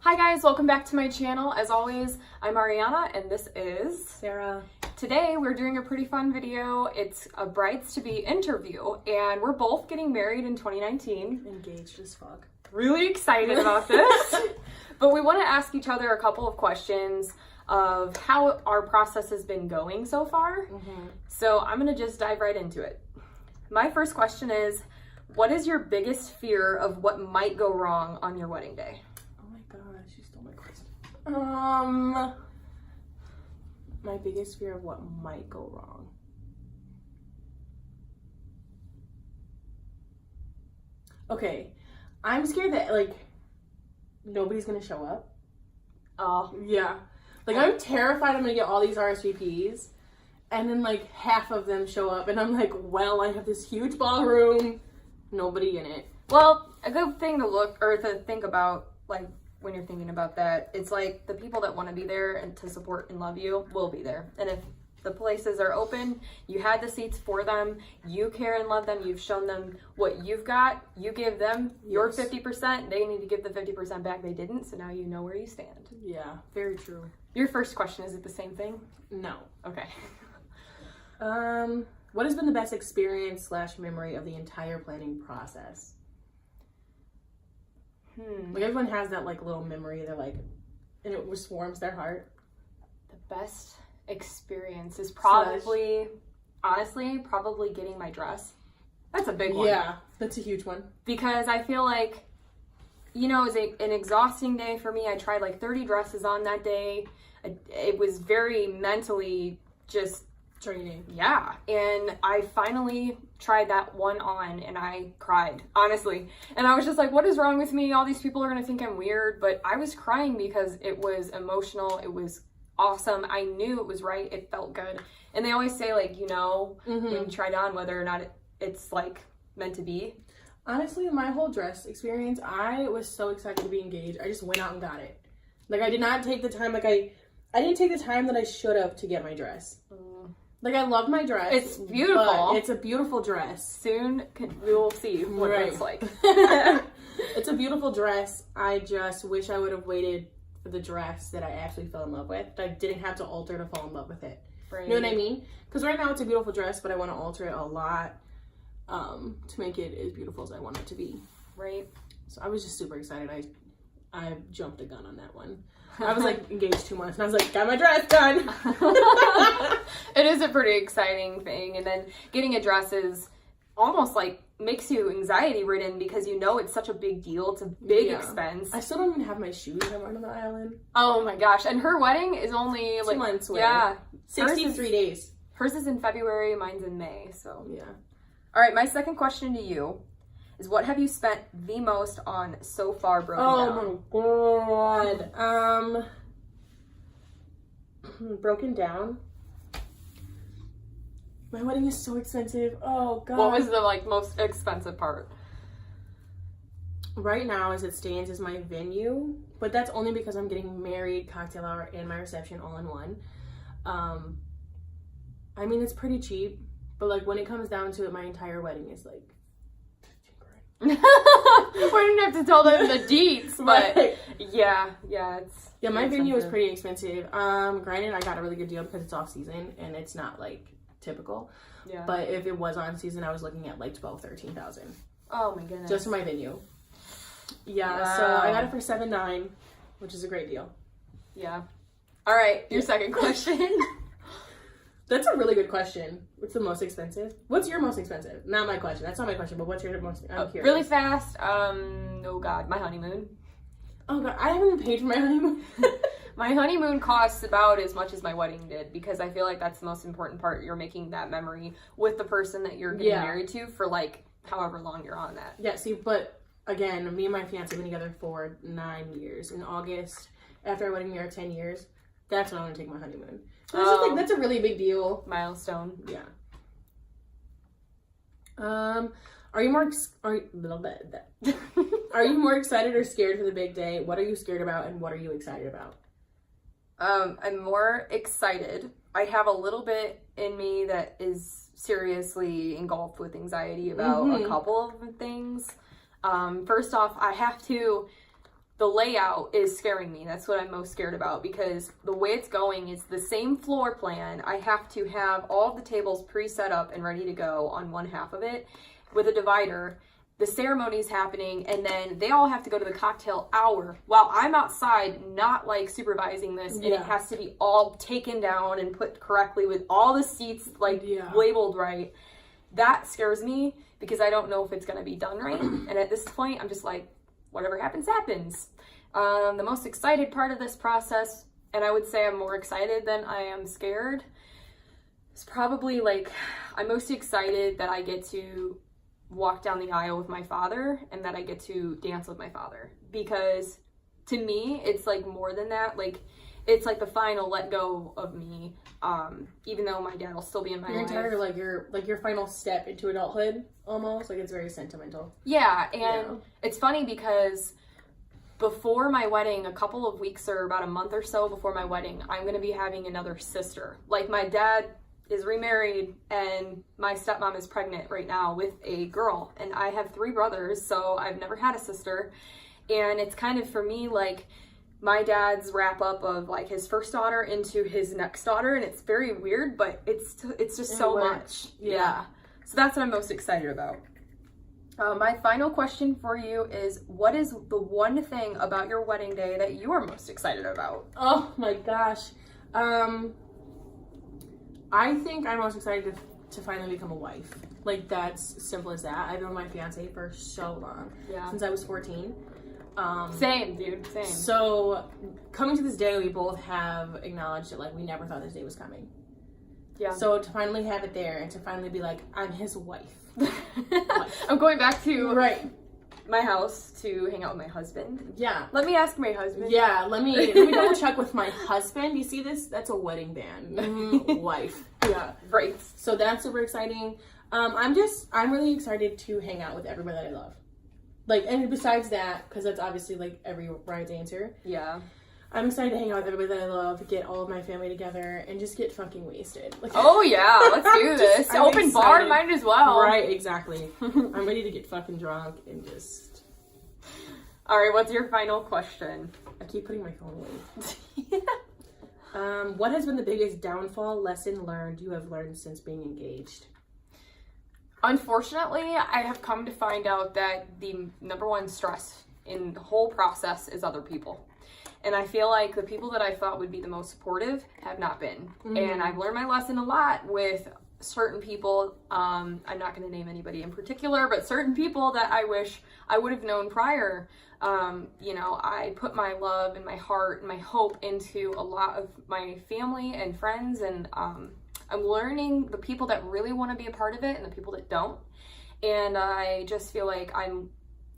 Hi guys, welcome back to my channel. As always, I'm Ariana and this is Sarah. Today we're doing a pretty fun video. It's a brides-to-be interview and we're both getting married in 2019. Engaged as fuck. Really excited about this. But we want to ask each other a couple of questions of how our process has been going so far. So I'm going to just dive right into it. My first question is, what is your biggest fear of what might go wrong on your wedding day? She stole my question. My biggest fear of what might go wrong. Okay, I'm scared that nobody's gonna show up. Oh, Yeah. I'm terrified I'm gonna get all these RSVPs and then half of them show up and I'm like, well, I have this huge ballroom, nobody in it. well, a good thing to look or to think about, when you're thinking about that, it's the people that want to be there and to support and love you will be there. And if the places are open, you had the seats for them, you care and love them, you've shown them what you've got, you give them your 50%, they need to give the 50% back they didn't, so now you know where you stand. Yeah, very true. Your first question, is it the same thing? No. Okay. What has been the best experience / memory of the entire planning process? Everyone has that little memory. They're and it just warms their heart. The best experience is probably, honestly, getting my dress. That's a big one. Yeah, that's a huge one. Because I feel it was an exhausting day for me. I tried 30 dresses on that day. It was very mentally just Draining. Yeah, and I finally tried that one on and I cried, honestly. And I was just like, what is wrong with me? All these people are gonna think I'm weird, but I was crying because it was emotional. It was awesome. I knew it was right. It felt good. And they always say when you try it on whether or not it's meant to be. Honestly, my whole dress experience, I was so excited to be engaged. I just went out and got it. I did not take the time, I didn't take the time that I should have to get my dress. I love my dress. It's beautiful. But it's a beautiful dress. Soon we will see what it's like. It's a beautiful dress. I just wish I would have waited for the dress that I actually fell in love with. I didn't have to alter to fall in love with it. Right. You know what I mean? Because right now it's a beautiful dress, but I want to alter it a lot to make it as beautiful as I want it to be. Right. So I was just super excited. I jumped a gun on that one. I was engaged 2 months and I was got my dress done. It is a pretty exciting thing. And then getting a dress is almost makes you anxiety ridden because it's such a big deal. It's a big expense. I still don't even have my shoes I'm on the island. Oh my gosh. And her wedding is only 2 months away. Yeah. 63 days. Hers is in February, mine's in May. So yeah. All right, my second question to you is, what have you spent the most on so far, Broken Down? Oh my god. Broken Down. My wedding is so expensive. Oh god. What was the most expensive part? Right now, as it stands, is my venue, but that's only because I'm getting married, cocktail hour, and my reception all in one. I mean, it's pretty cheap, but when it comes down to it, my entire wedding is 15 grand. We didn't have to tell them the deets, but yeah, it's my venue is pretty expensive. Granted, I got a really good deal because it's off season and it's not typical. Yeah. But if it was on season, I was looking at 12,000-13,000. Oh my goodness. Just for my venue. Yeah. Wow. So I got it for $7,900, which is a great deal. Yeah. All right. Your second question. That's a really good question. What's the most expensive? What's your most expensive? Not my question. That's not my question. But what's your most? I'm curious. Really fast. Oh God, my honeymoon. Oh God, I haven't paid for my honeymoon. My honeymoon costs about as much as my wedding did because I feel that's the most important part. You're making that memory with the person that you're getting married to for however long you're on that. Yeah. See, but again, me and my fiance have been together for 9 years. In August, after our wedding, we are 10 years. That's when I want to take my honeymoon. So that's a really big deal. Milestone. Yeah. Are you more excited or scared for the big day? What are you scared about and what are you excited about? I'm more excited. I have a little bit in me that is seriously engulfed with anxiety about a couple of things. First off, I have to the layout is scaring me. That's what I'm most scared about, because the way it's going is the same floor plan. I have to have all of the tables pre-set up and ready to go on one half of it with a divider. The ceremony's happening, and then they all have to go to the cocktail hour while I'm outside, not like supervising this, and it has to be all taken down and put correctly with all the seats like labeled right. That scares me because I don't know if it's going to be done right. And at this point, I'm just like, whatever happens, happens. The most excited part of this process, and I would say I'm more excited than I am scared, is probably like, I'm most excited that I get to walk down the aisle with my father and that I get to dance with my father. Because to me, it's like more than that. Like, it's like the final let go of me. Even though my dad will still be in my life. Your entire, your final step into adulthood, almost. Like, it's very sentimental. Yeah, and it's funny because before my wedding, a couple of weeks or about a month or so before my wedding, I'm going to be having another sister. Like, my dad is remarried and my stepmom is pregnant right now with a girl, and I have 3 brothers, so I've never had a sister. And it's kind of, for me, like my dad's wrap up of like his first daughter into his next daughter, and it's very weird, but it's just so much. Yeah. So that's what I'm most excited about. My final question for you is, what is the one thing about your wedding day that you are most excited about? Oh my gosh. I think I'm most excited to finally become a wife. Like, that's simple as that. I've known my fiance for so long. Yeah. Since I was 14. Same, dude. Same. So, coming to this day, we both have acknowledged that, like, we never thought this day was coming. Yeah. So, to finally have it there and to finally be like, I'm his wife. I'm going back to my house to hang out with my husband. Yeah. Let me ask my husband. Yeah, let me double check with my husband. You see this? That's a wedding band. Wife. Yeah. Right. So that's super exciting. I'm really excited to hang out with everybody that I love. Like, and besides that, because that's obviously like every bride's answer. Yeah. I'm excited to hang out with everybody that I love, get all of my family together, and just get fucking wasted. Like, oh yeah, let's do this. Open bar, might as well. Right, exactly. I'm ready to get fucking drunk and just... Alright, what's your final question? I keep putting my phone away. What has been the biggest downfall, lesson learned you have learned since being engaged? Unfortunately, I have come to find out that the number one stress in the whole process is other people. And I feel like the people that I thought would be the most supportive have not been. Mm-hmm. And I've learned my lesson a lot with certain people. I'm not going to name anybody in particular, but certain people that I wish I would have known prior. I put my love and my heart and my hope into a lot of my family and friends. And I'm learning the people that really want to be a part of it and the people that don't. And I just feel like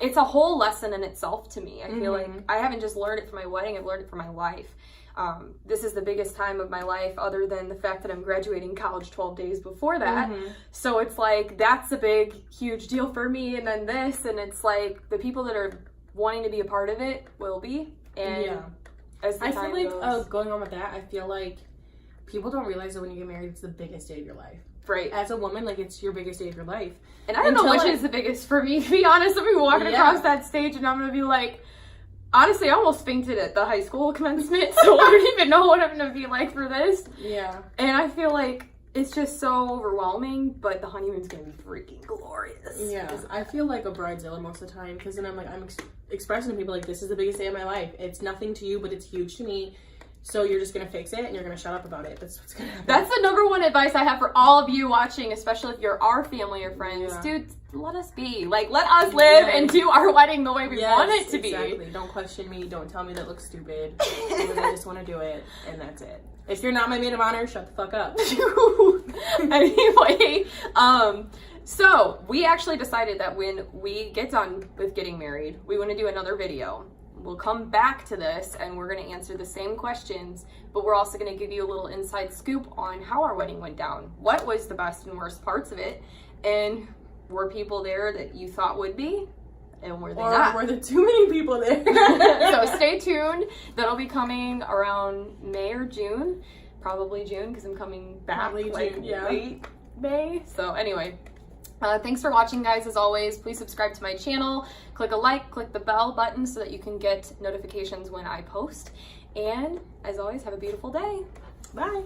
it's a whole lesson in itself to me. I feel like I haven't just learned it for my wedding, I've learned it for my life. This is the biggest time of my life, other than the fact that I'm graduating college 12 days before that. So it's like, that's a big, huge deal for me. And then this, and it's like, the people that are wanting to be a part of it will be. And as the time goes, going on with that, I feel like people don't realize that when you get married, it's the biggest day of your life. Right. As a woman, like, it's your biggest day of your life. And I don't know which is the biggest for me, to be honest. I'm walking across that stage and I'm going to be like, honestly, I almost fainted at the high school commencement, so I don't even know what I'm going to be like for this. Yeah. And I feel like it's just so overwhelming, but the honeymoon's going to be freaking glorious. Yeah. I feel like a bridezilla most of the time, because then I'm like, I'm expressing to people, like, this is the biggest day of my life. It's nothing to you, but it's huge to me. So you're just going to fix it and you're going to shut up about it. That's what's going to happen. That's the number one advice I have for all of you watching, especially if you're our family or friends. Yeah. Dude, let us be. Like, let us live and do our wedding the way we want it to be. Exactly. Don't question me. Don't tell me that looks stupid. I just want to do it, and that's it. If you're not my maid of honor, shut the fuck up. Anyway, so we actually decided that when we get done with getting married, we want to do another video. We'll come back to this and we're going to answer the same questions, but we're also going to give you a little inside scoop on how our wedding went down. What was the best and worst parts of it? And were people there that you thought would be? And were they not? Or were there too many people there? So stay tuned. That'll be coming around May or June. Probably June, because I'm coming back late May. So anyway, Thanks for watching, guys. As always, please subscribe to my channel, click a like, click the bell button so that you can get notifications when I post. And as always, have a beautiful day. Bye.